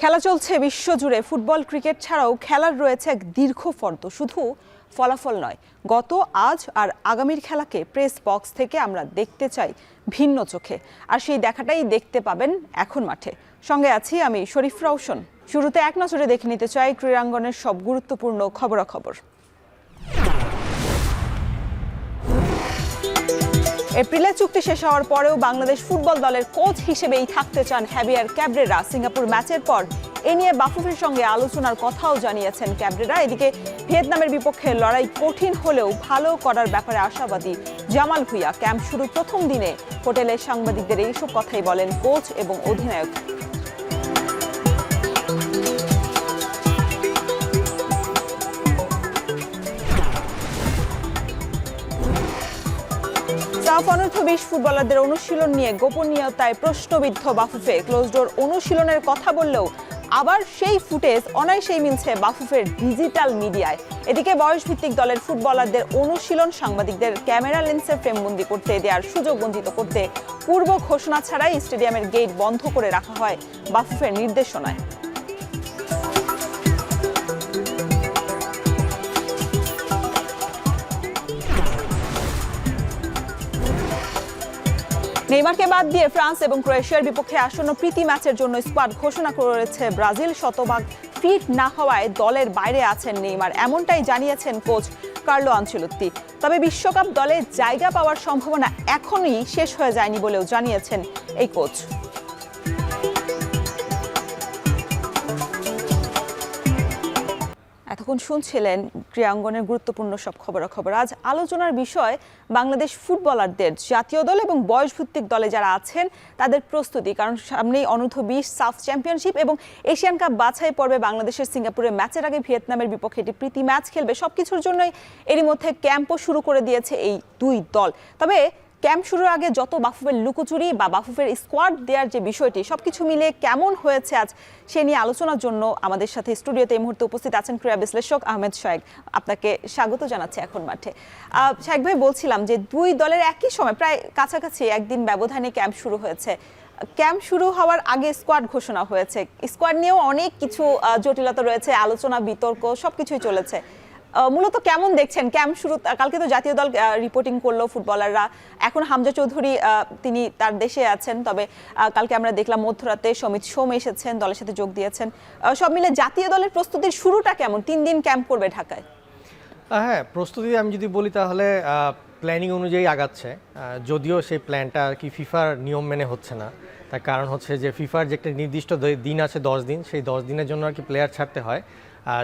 খেলা চলছে বিশ্বজুড়ে। ফুটবল ক্রিকেট ছাড়াও খেলার রয়েছে এক দীর্ঘ ফর্দ। শুধু ফলাফল নয়, গত আজ আর আগামীর খেলাকে প্রেস বক্স থেকে আমরা দেখতে চাই ভিন্ন চোখে। আর সেই দেখাটাই দেখতে পাবেন এখন মাঠে। সঙ্গে আছি আমি শরীফ রওশন। শুরুতে এক নজরে দেখে নিতে চাই ক্রীড়াঙ্গনের সব গুরুত্বপূর্ণ খবরাখবর। এপ্রিলে চুক্তি শেষ হওয়ার পরেও বাংলাদেশ ফুটবল দলের কোচ হিসেবেই থাকতে চান হ্যাভিয়ার ক্যাব্রেরা। সিঙ্গাপুর ম্যাচের পর এ নিয়ে বাফুফের সঙ্গে আলোচনার কথাও জানিয়েছেন ক্যাব্রেরা। এদিকে ভিয়েতনামের বিপক্ষে লড়াই কঠিন হলেও ভালো করার ব্যাপারে আশাবাদী জামাল ভুঁইয়া। ক্যাম্প শুরুর প্রথম দিনে হোটেলে সাংবাদিকদের এইসব কথাই বলেন কোচ এবং অধিনায়ক। সাফ অনূর্ধ্ব-20 ফুটবলারদের অনুশীলন নিয়ে গোপনীয়তায় প্রশ্নবিদ্ধ বাফুফে। ক্লোজ ডোর অনুশীলনের কথা বললেও আবার সেই ফুটেজ অনায়াসেই মিলছে বাফুফের ডিজিটাল মিডিয়ায়। এদিকে বয়সভিত্তিক দলের ফুটবলারদের অনুশীলন সাংবাদিকদের ক্যামেরা লেন্সে ফ্রেমবন্দি করতে দেওয়ার সুযোগ বঞ্চিত করতে পূর্ব ঘোষণা ছাড়াই স্টেডিয়ামের গেট বন্ধ করে রাখা হয় বাফুফের নির্দেশনায়। নেইমারকে বাদ দিয়ে ফ্রান্স এবং ক্রোয়েশিয়ার বিপক্ষে আসন্ন প্রীতি ম্যাচের জন্য স্কোয়াড ঘোষণা করেছে ব্রাজিল। শতভাগ ফিট না হওয়ায় দলের বাইরে আছেন নেইমার, এমনটাই জানিয়েছেন কোচ কার্লো আনচেলত্তি। তবে বিশ্বকাপ দলে জায়গা পাওয়ার সম্ভাবনা এখনই শেষ হয়ে যায়নি বলেও জানিয়েছেন এই কোচ। এতক্ষণ শুনছিলেন ক্রীড়াঙ্গনের গুরুত্বপূর্ণ সব খবরাখবর। আজ আলোচনার বিষয় বাংলাদেশ ফুটবলারদের জাতীয় দল এবং বয়সভিত্তিক দলে যারা আছেন তাদের প্রস্তুতি। কারণ সামনেই অনূর্ধ্ব-20 সাফ চ্যাম্পিয়নশিপ এবং এশিয়ান কাপ বাছাই পর্বে বাংলাদেশের সিঙ্গাপুরের ম্যাচের আগে ভিয়েতনামের বিপক্ষে একটি প্রীতি ম্যাচ খেলবে। সবকিছুর জন্যই এরই মধ্যে ক্যাম্পও শুরু করে দিয়েছে এই দুই দল। তবে ক্যাম্প শুরুর আগে যত বাফুফের লুকোচুরি বা বাফুফের স্কোয়াড দেওয়ার যে বিষয়টি সবকিছু মিলিয়ে কেমন হয়েছে আজ সে নিয়ে আলোচনার জন্য আমাদের সাথে স্টুডিওতে এই মুহূর্তে উপস্থিত আছেন ক্রীড়া বিশ্লেষক আহমেদ শায়েক। আপনাকে স্বাগত জানাচ্ছি এখন মাঠে। শায়েক ভাই, বলছিলাম যে দুই দলের একই সময় প্রায় কাছাকাছি একদিন ব্যবধানে ক্যাম্প শুরু হয়েছে। ক্যাম্প শুরু হওয়ার আগে স্কোয়াড ঘোষণা হয়েছে। স্কোয়াড নিয়েও অনেক কিছু জটিলতা রয়েছে, আলোচনা বিতর্ক সবকিছুই চলেছে। মূলত কেমন দেখছেন ক্যাম্প শুরু? কালকে তো জাতীয় দল রিপোর্টিং করলো ফুটবলাররা, এখন হামজা চৌধুরী তিনি তার দেশে আছেন। তবে কালকে আমরা দেখলাম মধ্যরাতে সমিত সোম এসেছেন, দলের সাথে যোগ দিয়েছেন। সব মিলে জাতীয় দলের প্রস্তুতির শুরুটা কেমন? 3 দিন ক্যাম্প করবে ঢাকায়। হ্যাঁ, প্রস্তুতি আমি যদি বলি তাহলে প্ল্যানিং অনুযায়ী আগাচ্ছে, যদিও সেই প্ল্যানটা আর কি ফিফার নিয়ম মেনে হচ্ছে না। তার কারণ হচ্ছে যে ফিফার যে একটা নির্দিষ্ট দিন আছে 10 দিন, সেই 10 দিনের জন্য আর কি প্লেয়ার ছাড়তে হয়।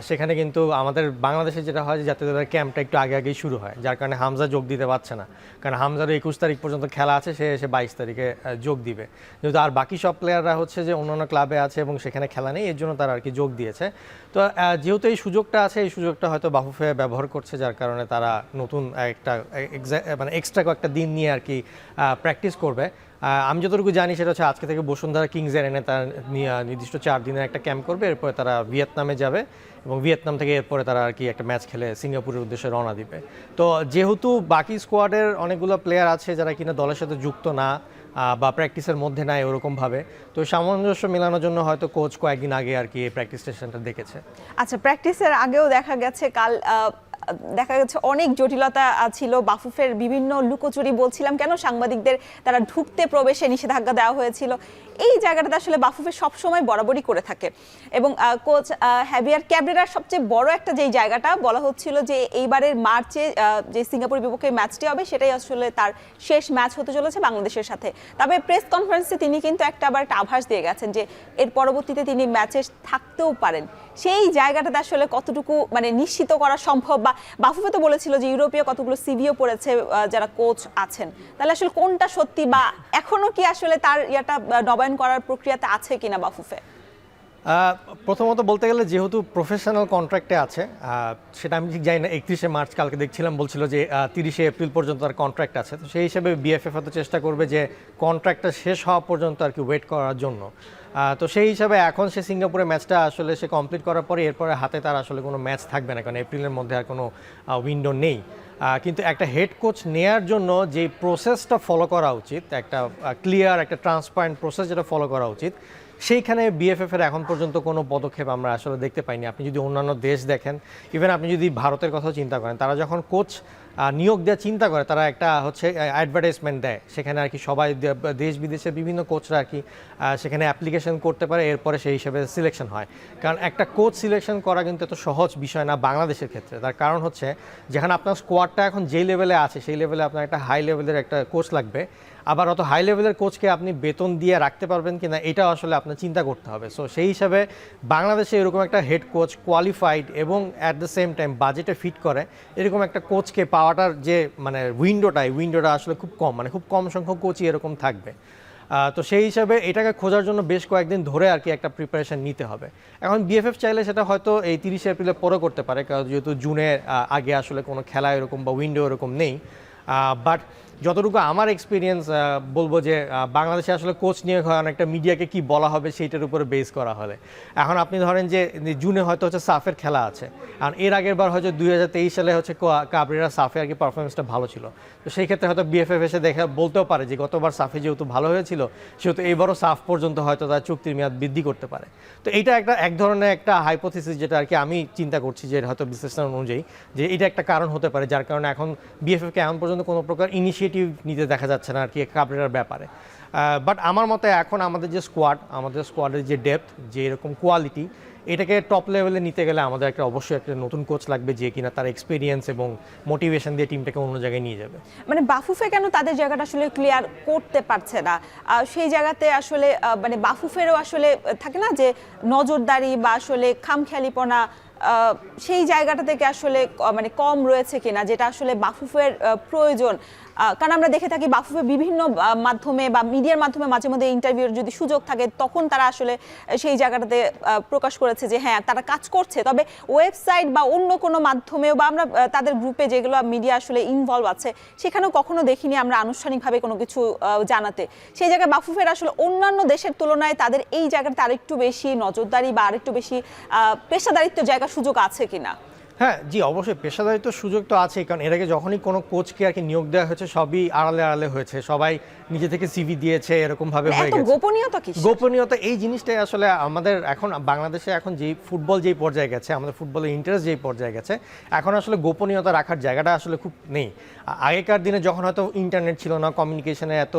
সেখানে কিন্তু আমাদের বাংলাদেশে যেটা হয় যে জাতীয় দলের ক্যাম্পটা একটু আগেই শুরু হয়, যার কারণে হামজা যোগ দিতে পারছে না। কারণ হামজারও 21 তারিখ পর্যন্ত খেলা আছে, সে এসে 22 তারিখে যোগ দিবে। যেহেতু আর বাকি সব প্লেয়াররা হচ্ছে যে অন্যান্য ক্লাবে আছে এবং সেখানে খেলা নেই, এর জন্য তারা আর কি যোগ দিয়েছে। তো যেহেতু এই সুযোগটা আছে, এই সুযোগটা হয়তো বাফুফে ব্যবহার করছে, যার কারণে তারা নতুন একটা মানে এক্সট্রা কয়েকটা দিন নিয়ে আর কি প্র্যাকটিস করবে। আমি যতটুকু জানি সেটা হচ্ছে আজকে থেকে বসুন্ধরা কিংস এরিনায় তারা নির্দিষ্ট 4 দিনের একটা ক্যাম্প করবে। এরপরে তারা ভিয়েতনামে যাবে এবং ভিয়েতনাম থেকে এরপরে তারা আর কি একটা ম্যাচ খেলে সিঙ্গাপুরের উদ্দেশ্যে রওনা দিবে। তো যেহেতু বাকি স্কোয়াডের অনেকগুলো প্লেয়ার আছে যারা কিনা দলের সাথে যুক্ত না বা প্র্যাকটিসের মধ্যে নাই ওরকমভাবে, তো সামঞ্জস্য মেলানোর জন্য হয়তো কোচ কয়েকদিন আগে আর কি এই প্র্যাকটিস স্টেশনটা দেখেছে। আচ্ছা, প্র্যাকটিসের আগেও দেখা গেছে দেখা গেছে অনেক জটিলতা ছিল। বাফুফের বিভিন্ন লুকোচুরি বলছিলাম কেন, সাংবাদিকদের তারা ঢুকতে প্রবেশে নিষেধাজ্ঞা দেওয়া হয়েছিল। এই জায়গাটাতে আসলে বাফুফে সবসময় বরাবরই করে থাকে। এবং কোচ হ্যাভিয়ার ক্যাব্রেরার সবচেয়ে বড় একটা যেই জায়গাটা বলা হচ্ছিল যে এইবারের মার্চে যে সিঙ্গাপুরের বিপক্ষে ম্যাচটি হবে সেটাই আসলে তার শেষ ম্যাচ হতে চলেছে বাংলাদেশের সাথে। তবে প্রেস কনফারেন্সে তিনি কিন্তু একটা আভাস দিয়ে গেছেন যে এর পরবর্তীতে তিনি ম্যাচে থাকতেও পারেন। সেই জায়গাটাতে আসলে কতটুকু মানে নিশ্চিত করা সম্ভব? বা বাফুফে তো বলেছিল যে ইউরোপীয় কতগুলো সিভিও পড়েছে যারা কোচ আছেন, তাহলে আসলে কোনটা সত্যি বা এখনো কি আসলে তার ইয়াটা নবায়ন করার প্রক্রিয়াতে আছে কিনা বাফুফে? প্রথমত বলতে গেলে যেহেতু প্রফেশনাল কন্ট্রাক্টে আছে, সেটা আমি ঠিক জানি না। 31শে মার্চ কালকে দেখছিলাম বলছিল যে 30শে এপ্রিল পর্যন্ত তার কন্ট্রাক্ট আছে। তো সেই হিসেবে বিএফএফ হয়তো চেষ্টা করবে যে কন্ট্রাক্টটা শেষ হওয়া পর্যন্ত আর কি ওয়েট করার জন্য। তো সেই হিসাবে এখন সে সিঙ্গাপুরে ম্যাচটা আসলে সে কমপ্লিট করার পরে এরপরে হাতে তার আসলে কোনো ম্যাচ থাকবে না, কারণ এপ্রিলের মধ্যে আর কোনো উইন্ডো নেই। কিন্তু একটা হেড কোচ নেয়ার জন্য যে প্রসেসটা ফলো করা উচিত, একটা ক্লিয়ার একটা ট্রান্সপারেন্ট প্রসেস যেটা ফলো করা উচিত, সেইখানে বিএফএফ এর এখন পর্যন্ত কোনো পদক্ষেপ আমরা আসলে দেখতে পাইনি। আপনি যদি অন্যান্য দেশ দেখেন, ইভেন আপনি যদি ভারতের কথাও চিন্তা করেন, তারা যখন কোচ নিয়োগ দেওয়ার চিন্তা করে তারা একটা হচ্ছে অ্যাডভার্টাইজমেন্ট দেয়, সেখানে আর কি সবাই দেশ বিদেশের বিভিন্ন কোচরা আর কি সেখানে অ্যাপ্লিকেশন করতে পারে, এরপরে সেই হিসেবে সিলেকশন হয়। কারণ একটা কোচ সিলেকশন করা কিন্তু এত সহজ বিষয় না বাংলাদেশের ক্ষেত্রে। তার কারণ হচ্ছে যেখানে আপনার স্কোয়াডটা এখন যেই লেভেলে আছে সেই লেভেলে আপনার একটা হাই লেভেলের একটা কোচ লাগবে, আবার অত হাই লেভেলের কোচকে আপনি বেতন দিয়ে রাখতে পারবেন কিনা এটা আসলে আপনার চিন্তা করতে হবে। সো সেই হিসাবে বাংলাদেশে এরকম একটা হেড কোচ কোয়ালিফাইড এবং অ্যাট দ্য সেম টাইম বাজেটে ফিট করে এরকম একটা কোচকে পাওয়াটার যে মানে উইন্ডোটা আসলে খুব কম, মানে খুব কম সংখ্যক কোচই এরকম থাকবে। তো সেই হিসাবে এটাকে খোঁজার জন্য বেশ কয়েকদিন ধরে আর কি একটা প্রিপারেশন নিতে হবে। এখন বিএফএফ চাইলে সেটা হয়তো এই 30 এপ্রিলের পরে করতে পারে, কারণ যেহেতু জুনের আগে আসলে কোনো খেলা এরকম বা উইন্ডো এরকম নেই। বাট যতটুকু আমার এক্সপিরিয়েন্স বলবো যে বাংলাদেশে আসলে কোচ নিয়োগ হয় অনেকটা মিডিয়াকে কি বলা হবে সেইটার উপরে বেস করা হলে। এখন আপনি ধরেন যে জুনে হয়তো হচ্ছে সাফের খেলা আছে, আর এর আগের বার হয়তো 2023 সালে হচ্ছে কাবরেরা সাফে আর কি পারফরমেন্সটা ভালো ছিল, তো সেই ক্ষেত্রে হয়তো বিএফএফ এসে দেখে বলতেও পারে যে গতবার সাফে যেহেতু ভালো হয়েছিল সেহেতু এইবারও সাফ পর্যন্ত হয়তো তার চুক্তির মেয়াদ বৃদ্ধি করতে পারে। তো এইটা এক ধরনের একটা হাইপোথিসিস যেটা আর কি আমি চিন্তা করছি যে হয়তো বিশ্লেষণ অনুযায়ী যে এটা একটা কারণ হতে পারে, যার কারণে এখন বিএফএফকে এখন পর্যন্ত কোনো প্রকার ইনিশিয়েটিভ নিতে দেখা যাচ্ছে না আর কি কাবরেরার ব্যাপারে। বাট আমার মতে এখন আমাদের স্কোয়াডের যে ডেপথ, যে এরকম কোয়ালিটি, এটাকে টপ লেভেলে নিতে গেলে আমাদের অবশ্যই একটা নতুন কোচ লাগবে যে কিনা তার এক্সপিরিয়েন্স এবং মোটিভেশন দিয়ে টিমটাকে অন্য জায়গায় নিয়ে যাবে। মানে বাফুফে কেন তাদের জায়গাটা আসলে ক্লিয়ার করতে পারছে না, সেই জায়গাতে আসলে মানে বাফুফেরও আসলে থাকে না যে নজরদারি বা আসলে খামখেয়ালিপনা, সেই জায়গাটা থেকে আসলে মানে কম রয়েছে কিনা, যেটা আসলে বাফুফের প্রয়োজন। কারণ আমরা দেখে থাকি বাফুফে বিভিন্ন মাধ্যমে বা মিডিয়ার মাধ্যমে মাঝে মধ্যে ইন্টারভিউর যদি সুযোগ থাকে তখন তারা আসলে সেই জায়গাটাতে প্রকাশ করেছে যে হ্যাঁ তারা কাজ করছে, তবে ওয়েবসাইট বা অন্য কোনো মাধ্যমেও বা আমরা তাদের গ্রুপে যেগুলো মিডিয়া আসলে ইনভলভ আছে সেখানেও কখনো দেখিনি আমরা আনুষ্ঠানিকভাবে কোনো কিছু জানাতে। সেই জায়গায় বাফুফের আসলে অন্যান্য দেশের তুলনায় তাদের এই জায়গাটাতে আরেকটু বেশি নজরদারি বা আরেকটু বেশি পেশাদারিত্ব জায়গা সুযোগ আছে কিনা? হ্যাঁ জি, অবশ্যই পেশাদারিত্ব সুযোগ তো আছেই, কারণ এর আগে যখনই কোনো কোচকে আর কি নিয়োগ দেওয়া হয়েছে সবই আড়ালে আড়ালে হয়েছে, সবাই নিজে থেকে সিভি দিয়েছে, এরকম ভাবে হয়ে গেছে। গোপনীয়তা এই জিনিসটাই আসলে আমাদের এখন বাংলাদেশে এখন যে ফুটবল যেই পর্যায়ে গেছে, আমাদের ফুটবলের ইন্টারেস্ট যেই পর্যায়ে গেছে, এখন আসলে গোপনীয়তা রাখার জায়গাটা আসলে খুব নেই। আগেকার দিনে যখন হয়তো ইন্টারনেট ছিল না, কমিউনিকেশনে এত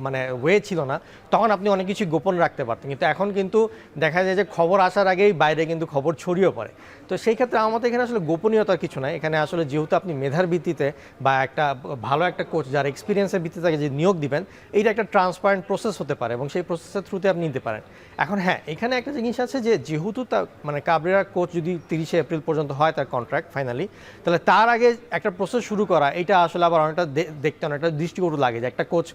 মানে ওয়ে ছিল না, তখন আপনি অনেক কিছু গোপন রাখতে পারতেন, কিন্তু এখন কিন্তু দেখা যায় যে খবর আসার আগেই বাইরে কিন্তু খবর ছড়িয়ে পড়ে। তো সেই ক্ষেত্রে আমাদের এখানে আসলে গোপনীয়তার কিছু নাই। এখানে আসলে যেহেতু আপনি মেধার ভিত্তিতে বা একটা ভালো একটা কোচ যার এক্সপিরিয়েন্সের ভিত্তিতে তাকে যে নিয়োগ দিবেন, এইটা একটা ট্রান্সপারেন্ট প্রসেস হতে পারে এবং সেই প্রসেসের থ্রুতে আপনি নিতে পারেন। এখন হ্যাঁ, এখানে একটা জিনিস আছে যে যেহেতু মানে কাবরেরা কোচ যদি 30 এপ্রিল পর্যন্ত হয় তার কন্ট্রাক্ট ফাইনালি, তাহলে তার আগে একটা প্রসেস শুরু করা এটা আসলে আবার অনেকটা দেখতে অনেকটা দৃষ্টিকটু লাগে যে একটা কোচ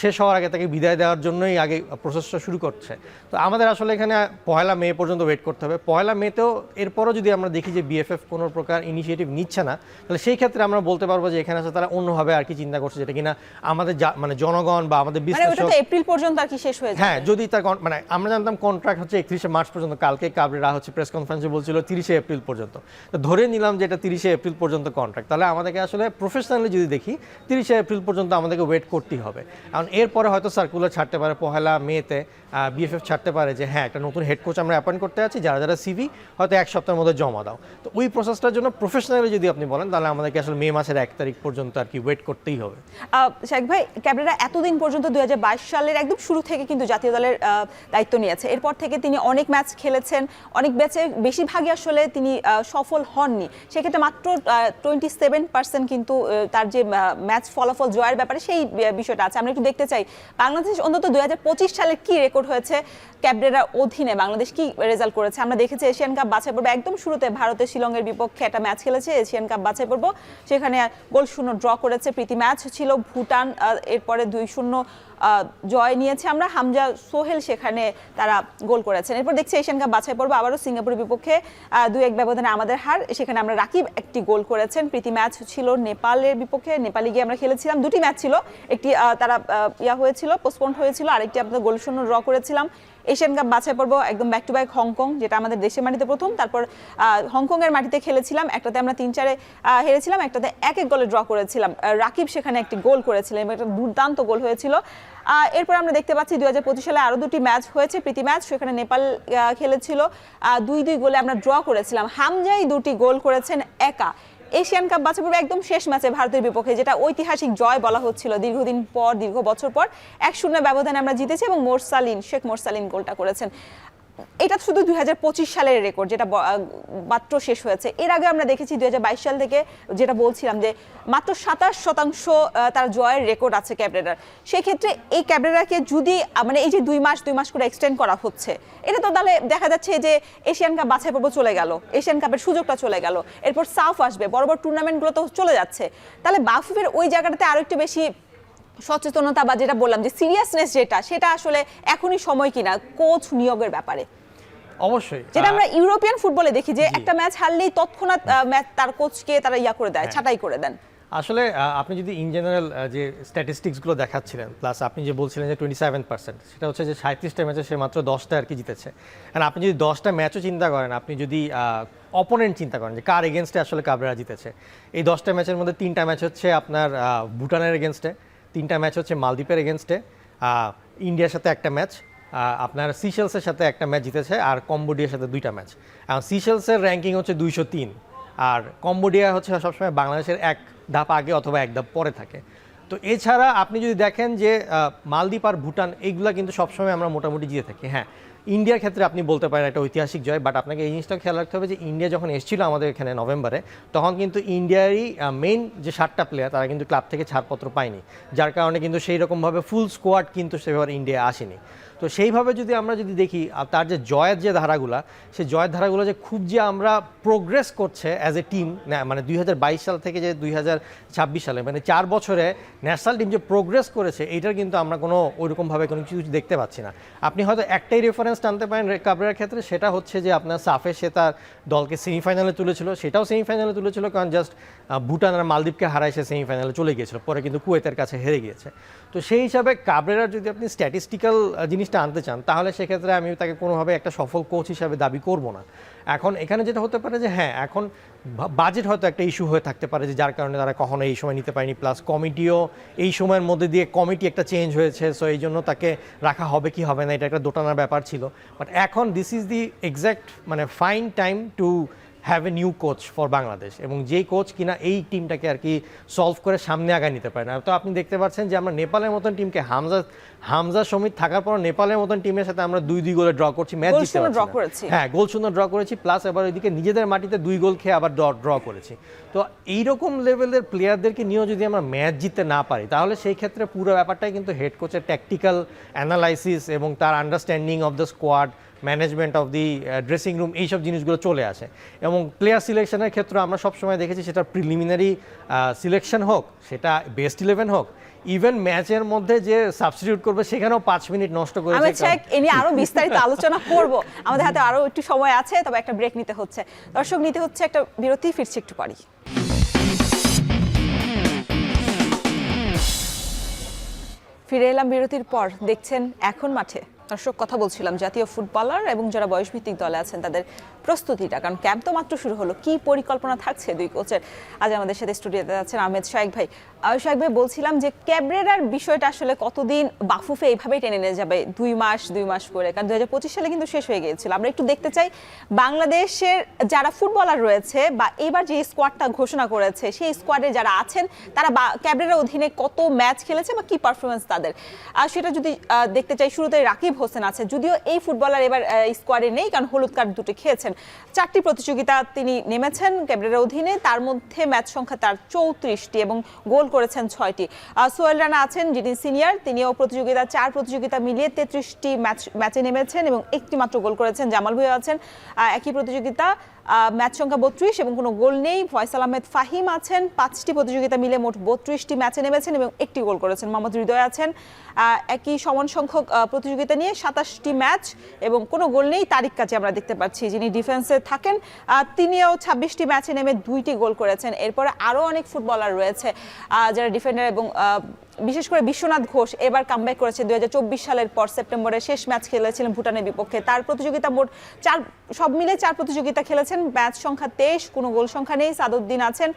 শেষ হওয়ার আগে তাকে বিদায় দেওয়ার জন্যই আগে প্রসেসটা শুরু করছে। তো আমাদের আসলে এখানে 1 মে পর্যন্ত ওয়েট করতে হবে। 1 মেতেও এরপরও যদি আমরা দেখি যে বিএফএফ কোনো প্রকার ইনিশিয়েটিভ নিচ্ছে না, তাহলে সেই ক্ষেত্রে আমরা বলতে পারবো যে এখানে আসলে তারা অন্যভাবে আর কি চিন্তা করছে, যেটা কিনা আমাদের মানে জনগণ বা আমাদের বিশ্লেষক এপ্রিল পর্যন্ত আর কি শেষ হয়ে যাবে। হ্যাঁ, যদি তার মানে আমরা জানতাম কন্ট্রাক্ট হচ্ছে 31 মার্চ পর্যন্ত, কালকে কাবরেরা হচ্ছে প্রেস কনফারেন্সে বলছিল 30 এপ্রিল পর্যন্ত, তো ধরে নিলাম যে এটা 30 এপ্রিল পর্যন্ত কন্ট্রাক্ট, তাহলে আমাদেরকে আসলে প্রফেশনালি যদি দেখি 30 এপ্রিল পর্যন্ত আমাদেরকে ওয়েট করতেই হবে। কারণ এরপরে হয়তো সার্কুলার ছাড়তে পারে 1 মেতে, বিএফএফ ছাড়তে পারে যে হ্যাঁ একটা নতুন হেড কোচ আমরা অ্যাপয়েন্ট করতে আছি, যারা যারা সিভি হয়তো 1 সপ্তাহের মধ্যে জমা দাও। তো ওই প্রসেসটার জন্য প্রফেশনালি যদি আপনি বলেন তাহলে আমাদেরকে আসলে মে মাসের 1 তারিখ পর্যন্ত আর কি ওয়েট করতেই হবে। শাইখ ভাই, কাবরেরা এতদিন পর্যন্ত 2022 সালের একদম শুরু থেকে কিন্তু জাতীয় দলের দায়িত্ব নিয়েছে, এরপর থেকে তিনি অনেক ম্যাচ খেলেছেন, অনেক ম্যাচে বেশিরভাগই আসলে তিনি সফল হননি, সেক্ষেত্রে মাত্র 27% কিন্তু তার যে ম্যাচ ফলাফল জয়ের ব্যাপারে সেই বিষয়টা আছে। আমরা একটু দেখতে চাই বাংলাদেশ অন্তত 2025 সালের কি রেকর্ড হয়েছে কাবরেরার অধীনে, বাংলাদেশ কি রেজাল্ট করেছে। আমরা দেখেছি এশিয়ান কাপ বাছাই পর্ব একদম শুরুতে ভারতের শিলংয়ের বিপক্ষে একটা ম্যাচ খেলেছে এশিয়ান কাপ বাছাই পর্ব, সেখানে 0-0 ড্র করেছে, প্রীতি ম্যাচ ছিল ভুটান, এরপরে 2-0 জয় নিয়েছে আমরা, হামজা সোহেল সেখানে তারা গোল করেছেন। এরপর দেখছি এশিয়ান কাপ বাছাই পর্ব আবারও সিঙ্গাপুরের বিপক্ষে 2-1 ব্যবধানে আমাদের হার, সেখানে আমরা রাকিব একটি গোল করেছেন। প্রীতি ম্যাচ ছিল নেপালের বিপক্ষে, নেপালে গিয়ে আমরা খেলেছিলাম, দুটি ম্যাচ ছিল, একটি তারা হয়েছিল পোস্টপোন্ড হয়েছিল, আরেকটি আপনাদের 0-0 ড্র করেছিলাম। এশিয়ান কাপ বাছাই পর্ব একদম ব্যাক টু ব্যাক হংকং, যেটা আমাদের দেশের মাটিতে প্রথম, তারপর হংকংয়ের মাটিতে খেলেছিলাম, একটাতে আমরা 3-4 হেরেছিলাম, একটাতে 1-1 গোলে ড্র করেছিলাম। রাকিব সেখানে একটি গোল করেছিলেন এবং একটা দুর্দান্ত গোল হয়েছিল। এরপর আমরা দেখতে পাচ্ছি 2025 সালে আরও 2টি ম্যাচ হয়েছে, প্রীতি ম্যাচ, সেখানে নেপাল খেলেছিল, 2-2 গোলে আমরা ড্র করেছিলাম। হামজাই 2টি গোল করেছেন একা। এশিয়ান কাপ বাছাই পর্বে একদম শেষ ম্যাচে ভারতের বিপক্ষে, যেটা ঐতিহাসিক জয় বলা হচ্ছিল, দীর্ঘদিন পর, দীর্ঘ বছর পর 1-0 ব্যবধানে আমরা জিতেছি এবং শেখ মোরসালিন গোলটা করেছেন। এটা শুধু 2025 সালের রেকর্ড, যেটা মাত্র শেষ হয়েছে। এর আগে আমরা দেখেছি 2022 সাল থেকে, যেটা বলছিলাম যে মাত্র 27% তার জয়ের রেকর্ড আছে ক্যাবরেরার। সেই ক্ষেত্রে এই ক্যাবরেরাকে যদি মানে এই যে 2 মাস করে এক্সটেন্ড করা হচ্ছে, এটা তো তাহলে দেখা যাচ্ছে যে এশিয়ান কাপ বাছাই পর্ব চলে গেল, এশিয়ান কাপের সুযোগটা চলে গেল, এরপর সাফ আসবে, বড় বড় টুর্নামেন্টগুলো তো চলে যাচ্ছে। তাহলে বাফুফের ওই জায়গাটাতে আরো একটু বেশি সচেতনতা বা যেটা বললাম যে সিরিয়াসনেস, সেটা আসলে এখনই সময় কিনা কোচ নিয়োগের ব্যাপারে? অবশ্যই, যেটা আমরা ইউরোপিয়ান ফুটবলে দেখি যে একটা ম্যাচ হারলেই তৎক্ষণাৎ ম্যাচ তার কোচকে তারা করে দেয়, ছাঁটাই করে দেন। আসলে আপনি যদি ইন জেনারেল যে স্ট্যাটিস্টিক্সগুলো দেখাচ্ছিলেন, প্লাস আপনি যে বলছিলেন যে 27%, সেটা হচ্ছে যে 37টা ম্যাচে সে মাত্র 10টা আর কি জিতেছে। আর আপনি যদি 10টা ম্যাচও চিন্তা করেন, আপনি যদি অপোনেন্ট চিন্তা করেন যে কার এগেনস্টে আসলে কাবরেরা জিতেছে, এই 10টা ম্যাচের মধ্যে 3টা ম্যাচ হচ্ছে আপনার ভুটানের এগেনস্টে, 3টা ম্যাচ হচ্ছে মালদ্বীপের এগেনস্টে, ইন্ডিয়ার সাথে একটা ম্যাচ, আপনার সিশেলসের সাথে একটা ম্যাচ জিতেছে, আর কম্বোডিয়ার সাথে 2টা ম্যাচ। সিশেলসের র্যাঙ্কিং হচ্ছে 203, আর কম্বোডিয়া হচ্ছে সবসময় বাংলাদেশের এক ধাপ আগে অথবা এক ধাপ পরে থাকে। তো এছাড়া আপনি যদি দেখেন যে মালদ্বীপ আর ভুটান, এইগুলা কিন্তু সবসময় আমরা মোটামুটি জিতে থাকি। হ্যাঁ, ইন্ডিয়ার ক্ষেত্রে আপনি বলতে পারেন একটা ঐতিহাসিক জয়, বাট আপনাকে এই জিনিসটা খেয়াল রাখতে হবে যে ইন্ডিয়া যখন এসেছিল আমাদের এখানে নভেম্বরে, তখন কিন্তু ইন্ডিয়ারই মেইন যে 7টা প্লেয়ার তারা কিন্তু ক্লাব থেকে ছাড়পত্র পায়নি, যার কারণে কিন্তু সেই রকমভাবে ফুল স্কোয়াড কিন্তু সেভাবে ইন্ডিয়া আসেনি। তো সেইভাবে যদি আমরা দেখি তার যে জয়ের যে ধারাগুলা, সেই জয়ের ধারাগুলো যে খুব যে আমরা প্রোগ্রেস করছে অ্যাজ এ টিম, মানে 2022 সাল থেকে যে 2026 সালে, মানে 4 বছরে ন্যাশনাল টিম যে প্রোগ্রেস করেছে, এইটার কিন্তু আমরা কোনো ওইরকমভাবে কোনো কিছু দেখতে পাচ্ছি না। আপনি হয়তো একটাই রেফারেন্স টানতে পারেন কাবরেরার ক্ষেত্রে, সেটা হচ্ছে যে আপনার সাফে সে তার দলকে সেমিফাইনালে তুলেছিল, সেটাও সেমিফাইনালে তুলেছিল কারণ জাস্ট ভুটান আর মালদ্বীপকে হারায় সে সেমিফাইনালে চলে গিয়েছিল, পরে কিন্তু কুয়েতের কাছে হেরে গিয়েছে। তো সেই হিসাবে কাবরেরার যদি আপনি স্ট্যাটিস্টিক্যাল জিনিসটা আনতে চান, তাহলে সেক্ষেত্রে আমি তাকে কোনোভাবে একটা সফল কোচ হিসাবে দাবি করব না। এখন এখানে যেটা হতে পারে যে হ্যাঁ, এখন বাজেট হয়তো একটা ইস্যু হয়ে থাকতে পারে, যে যার কারণে তারা কখনো এই সময় নিতে পারেনি, প্লাস কমিটিও এই সময়ের মধ্যে দিয়ে কমিটি একটা চেঞ্জ হয়েছে, সো এই জন্য তাকে রাখা হবে কি হবে না, এটা একটা দোটানার ব্যাপার ছিল। বাট এখন দিস ইজ দি এক্স্যাক্ট মানে fine time to have a new coach for Bangladesh, এবং যেই কোচ কিনা এই টিমটাকে আর কি সলভ করে সামনে আগায় নিতে পারে না। তো আপনি দেখতে পাচ্ছেন যে আমরা নেপালের মতন টিমকে, হামজা সমিত থাকার পর নেপালের মতন টিমের সাথে আমরা 2-2 গোলে ড্র করছি, ম্যাচ জিততে পারছি। হ্যাঁ, গোল শূন্য ড্র করেছি, প্লাস এবার ওইদিকে নিজেদের মাটিতে 2 গোল খেয়ে আবার ড্র করেছি। তো এইরকম লেভেলের প্লেয়ারদেরকে নিয়েও যদি আমরা ম্যাচ জিততে না পারি, তাহলে সেই ক্ষেত্রে পুরো ব্যাপারটাই কিন্তু হেড কোচের ট্যাকটিক্যাল অ্যানালাইসিস এবং তার understanding of the squad, management of the dressing room, এইসব জিনিসগুলো চলে আসে। এবং প্লেয়ার সিলেকশনের ক্ষেত্রে আমরা সবসময় দেখেছি, সেটা প্রিলিমিনারি সিলেকশন হোক, সেটা বেস্ট 11 হোক, ইভেন ম্যাচের মধ্যে যে সাবস্টিটিউট করবে সেখানেও 5 মিনিট নষ্ট করে। আমি চাই এ নিয়ে আরো বিস্তারিত আলোচনা করব, আমাদের হাতে আরো একটু সময় আছে, তবে একটা ব্রেক নিতে হচ্ছে। দর্শক, নিতে হচ্ছে একটা বিরতি, ফিরছি একটু পরেই। ফিরে এলাম বিরতির পর, দেখছেন এখন মাঠে। দর্শক, কথা বলছিলাম জাতীয় ফুটবলার এবং যারা বয়সভিত্তিক দলে আছেন তাদের প্রস্তুতিটা, কারণ ক্যাম্প তো মাত্র শুরু হলো, কি পরিকল্পনা থাকছে 2 কোচের। আজ আমাদের সাথে স্টুডিওতে আছেন আহমেদ শাইক ভাই। শাইক ভাই, বলছিলাম যে ক্যাবরেরার বিষয়টা আসলে কতদিন বাফুফে এইভাবেই টেনে নিয়ে যাবে, 2 মাস করে, কারণ 2025 সালে কিন্তু শেষ হয়ে গিয়েছিল। আমরা একটু দেখতে চাই বাংলাদেশের যারা ফুটবলার রয়েছে বা এবার যে স্কোয়াডটা ঘোষণা করেছে, সেই স্কোয়াডে যারা আছেন তারা ক্যাবরেরার অধীনে কত ম্যাচ খেলেছে বা কি পারফরমেন্স তাদের, আর সেটা যদি দেখতে চাই। শুরুতে রাকিব হোসেন আছে, যদিও এই ফুটবলার এবার স্কোয়াডে নেই, কারণ হলুদ কার্ড 2টি খেয়েছেন। 4টি প্রতিযোগিতা তিনি নেমেছেন ক্যাবরেরার অধীনে, তার মধ্যে ম্যাচ সংখ্যা তার 34টি এবং গোল করেছেন 6টি। সোহেল রানা আছেন, যিনি সিনিয়র, তিনিও 4 প্রতিযোগিতা মিলিয়ে 33টি ম্যাচে নেমেছেন এবং 1টি মাত্র গোল করেছেন। জামাল ভুঁইয়া আছেন, একই প্রতিযোগিতা, ম্যাচ সংখ্যা 32 এবং কোনো গোল নেই। ফয়সাল আহমেদ ফাহিম আছেন, 5টি প্রতিযোগিতা মিলে মোট 32টি ম্যাচে নেমেছেন এবং 1টি গোল করেছেন। মোহাম্মদ হৃদয় আছেন, একই সমান সংখ্যক প্রতিযোগিতা নিয়ে 27টি ম্যাচ এবং কোনো গোল নেই। তারিক কাজী আমরা দেখতে পাচ্ছি, যিনি ডিফেন্সে থাকেন, তিনিও 26টি ম্যাচে নেমে 2টি গোল করেছেন। এরপরে আরও অনেক ফুটবলার রয়েছে যারা ডিফেন্ডার এবং বিশেষ করে বিশ্বনাথ ঘোষ এবার কামব্যাক করেছে 2024 সালের পর সেপ্টেম্বরে শেষ ম্যাচ খেলেছিলেন ভুটানের বিপক্ষে। তার প্রতিযোগিতা মোট সব মিলে 4 প্রতিযোগিতা খেলেছেন, ম্যাচ সংখ্যা 23, কোনো গোল সংখ্যা নেই। সাদউদ্দিন আছেন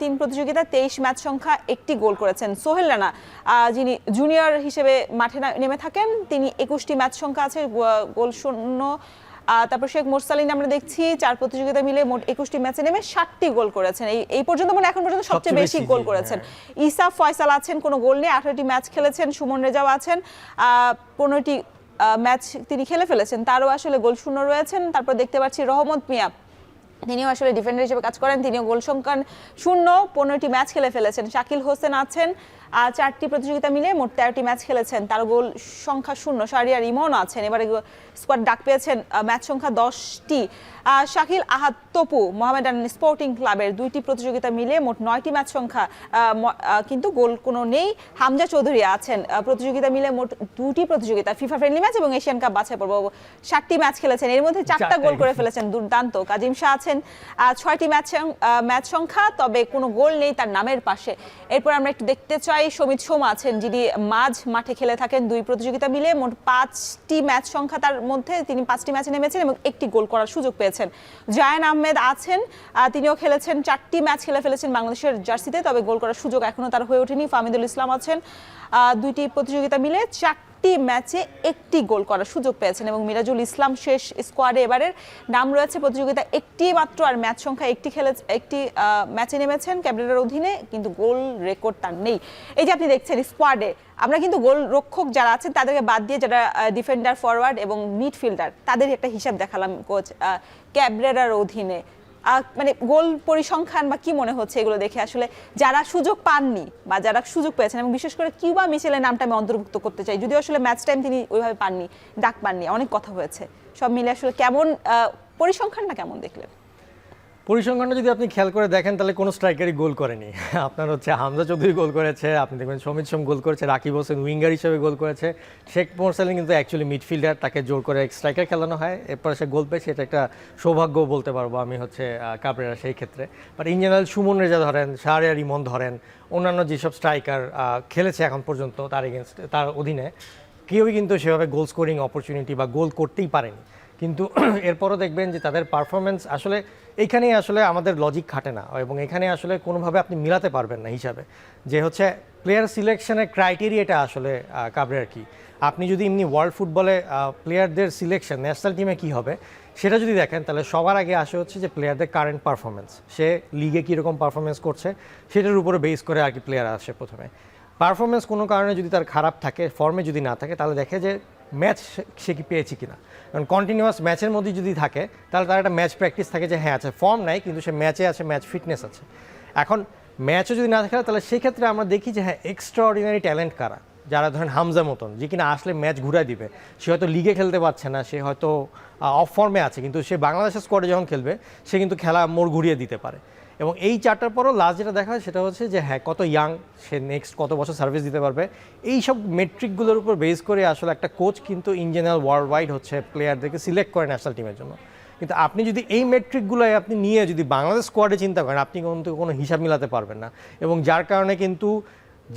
3 প্রতিযোগিতা 23 ম্যাচ সংখ্যা, 1টি গোল করেছেন। সোহেল রানা যিনি জুনিয়র হিসেবে মাঠে নেমে থাকেন, তিনি 21টি ম্যাচ সংখ্যা আছে, গোল শূন্য। তারপর শেখ মোরসালিন আমরা দেখছি 4 প্রতিযোগিতা মিলে মোট 21টি ম্যাচে নেমে 60টি গোল করেছেন। এই পর্যন্ত মানে এখন পর্যন্ত সবচেয়ে বেশি গোল করেছেন। ইসা ফয়সাল আছেন, কোনো গোল নেই, 18টি ম্যাচ খেলেছেন। সুমন রেজাও আছেন, 15টি ম্যাচ তিনি খেলে ফেলেছেন, তারও আসলে গোল শূন্য রয়েছেন। তারপর দেখতে পাচ্ছি রহমত মিয়া, তিনিও আসলে ডিফেন্ডার হিসেবে কাজ করেন, তিনিও গোল সংখ্যা শূন্য, 15টি ম্যাচ খেলে ফেলেছেন। শাকিল হোসেন আছেন, 4টি প্রতিযোগিতা মিলে মোট 13টি ম্যাচ খেলেছেন, তার গোল সংখ্যা শূন্য। শাহরিয়ার ইমন আছেন, এবারে স্কোয়াড ডাক পেয়েছেন, ম্যাচ সংখ্যা 10টি। শাকিল আহাদ তপু মোহামেডান স্পোর্টিং ক্লাবের 2টি প্রতিযোগিতা মিলে মোট 9টি ম্যাচ সংখ্যা, কিন্তু গোল কোনো নেই। হামজা চৌধুরী আছেন, প্রতিযোগিতা মিলে মোট 2টি প্রতিযোগিতা, ফিফা ফ্রেন্ডলি ম্যাচ এবং এশিয়ান কাপ বাছাই পর্ব, 60টি ম্যাচ খেলেছেন, এর মধ্যে 4টা গোল করে ফেলেছেন, দুর্দান্ত। কাজিম শাহ আছেন, 6টি ম্যাচ সংখ্যা, তবে কোনো গোল নেই তার নামের পাশে। এরপর আমরা একটু দেখতে চাই সমিত সোমা আছেন, যিনি মাঠে খেলে থাকেন, 2 প্রতিযোগিতা মিলে মোট 5টি ম্যাচ সংখ্যা, তার মধ্যে তিনি 5টি ম্যাচে নেমেছেন এবং 1টি গোল করার সুযোগ পেয়েছেন। জায়ান আহমেদ আছেন, তিনিও খেলেছেন, 4টি ম্যাচ খেলে ফেলেছেন বাংলাদেশের জার্সিতে, তবে গোল করার সুযোগ এখনো তার হয়ে ওঠেনি। ফাহমিদুল ইসলাম আছেন, 2টি প্রতিযোগিতা মিলে 4টি ম্যাচে 1টি গোল করার সুযোগ পেয়েছেন এবং মিরাজুল ইসলাম শেষ স্কোয়াডে এবারের নাম রয়েছে। প্রতিযোগিতা 1টি মাত্র, আর ম্যাচ সংখ্যা 1টি ম্যাচে নেমেছেন ক্যাবরেরার অধীনে, কিন্তু গোল রেকর্ড তার নেই। এই যে আপনি দেখছেন স্কোয়াডে আমরা কিন্তু গোল রক্ষক যারা আছেন তাদেরকে বাদ দিয়ে যারা ডিফেন্ডার, ফরওয়ার্ড এবং মিডফিল্ডার, তাদের একটা হিসাব দেখালাম কোচ ক্যাবরেরার অধীনে। মানে গোল পরিসংখ্যান বা কি মনে হচ্ছে এগুলো দেখে, আসলে যারা সুযোগ পাননি বা যারা সুযোগ পেয়েছেন, এবং বিশেষ করে কিউবা মিচেলের নামটা আমি অন্তর্ভুক্ত করতে চাই, যদিও আসলে ম্যাচ টাইম তিনি ওইভাবে পাননি, ডাক পাননি, অনেক কথা হয়েছে, সব মিলে আসলে কেমন পরিসংখ্যানটা কেমন দেখলেন? পরিসংখ্যানটা যদি আপনি খেয়াল করে দেখেন তাহলে কোনো স্ট্রাইকারই গোল করেনি। আপনার হচ্ছে হামজা চৌধুরী গোল করেছে, আপনি দেখবেন সমিত সোম গোল করেছে, রাকিব হোসেন উইঙ্গার হিসেবে গোল করেছে, শেখ মোরসালিন কিন্তু অ্যাকচুয়ালি মিডফিল্ডার, তাকে জোর করে স্ট্রাইকার খেলানো হয়, এরপরে সে গোল পেয়েছে, এটা একটা সৌভাগ্য বলতে পারবো আমি হচ্ছে কাবরেরা সেই ক্ষেত্রে। But in general Suman Reza ধরেন, শাহরিয়ার ইমন ধরেন, অন্যান্য যেসব স্ট্রাইকার খেলেছে এখন পর্যন্ত তার অধীনে কেউই কিন্তু সেভাবে গোল স্কোরিং অপরচুনিটি বা গোল করতেই পারেনি। কিন্তু এরপরও দেখবেন যে তাদের পারফরমেন্স আসলে এইখানেই আসলে আমাদের লজিক খাটে না, এবং এখানে আসলে কোনোভাবে আপনি মিলাতে পারবেন না হিসাবে যে হচ্ছে প্লেয়ার সিলেকশনের ক্রাইটেরিয়াটা আসলে কাবরেরার কি। আপনি যদি এমনি ওয়ার্ল্ড ফুটবলে প্লেয়ারদের সিলেকশন ন্যাশনাল টিমে কী হবে সেটা যদি দেখেন, তাহলে সবার আগে আসে হচ্ছে যে প্লেয়ারদের কারেন্ট পারফরমেন্স, সে লিগে কীরকম পারফরমেন্স করছে সেটার উপরে বেস করে আর কি প্লেয়ার আসে প্রথমে। পারফরমেন্স কোনো কারণে যদি তার খারাপ থাকে, ফর্মে যদি না থাকে, তাহলে দেখে যে ম্যাচ সে কি পেয়েছে কিনা। কারণ কন্টিনিউয়াস ম্যাচের মধ্যে যদি থাকে তাহলে তার একটা ম্যাচ প্র্যাকটিস থাকে যে হ্যাঁ আচ্ছা ফর্ম নাই কিন্তু সে ম্যাচে আছে, ম্যাচ ফিটনেস আছে। এখন ম্যাচও যদি না থাকে তাহলে সেক্ষেত্রে আমরা দেখি যে হ্যাঁ এক্সট্রাঅর্ডিনারি ট্যালেন্ট কারা, যারা ধরেন হামজার মতন, যে কিনা আসলে ম্যাচ ঘুরায় দিবে। সে হয়তো লিগে খেলতে পারছে না, সে হয়তো অফ ফর্মে আছে, কিন্তু সে বাংলাদেশের স্কোয়াডে যখন খেলবে সে কিন্তু খেলা মোড় ঘুরিয়ে দিতে পারে। এবং এই 4টার পরও লাস্ট যেটা দেখা হয় সেটা হচ্ছে যে হ্যাঁ কত ইয়াং, সে নেক্সট কত বছর সার্ভিস দিতে পারবে। এই সব মেট্রিকগুলোর উপর বেস করে আসলে একটা কোচ কিন্তু ইন জেনারেল ওয়ার্ল্ড ওয়াইড হচ্ছে প্লেয়ারদেরকে সিলেক্ট করে ন্যাশনাল টিমের জন্য। কিন্তু আপনি যদি এই মেট্রিকগুলোয় আপনি নিয়ে যদি বাংলাদেশ স্কোয়াডে চিন্তা করেন, আপনি কিন্তু কোনো হিসাব মিলাতে পারবেন না। এবং যার কারণে কিন্তু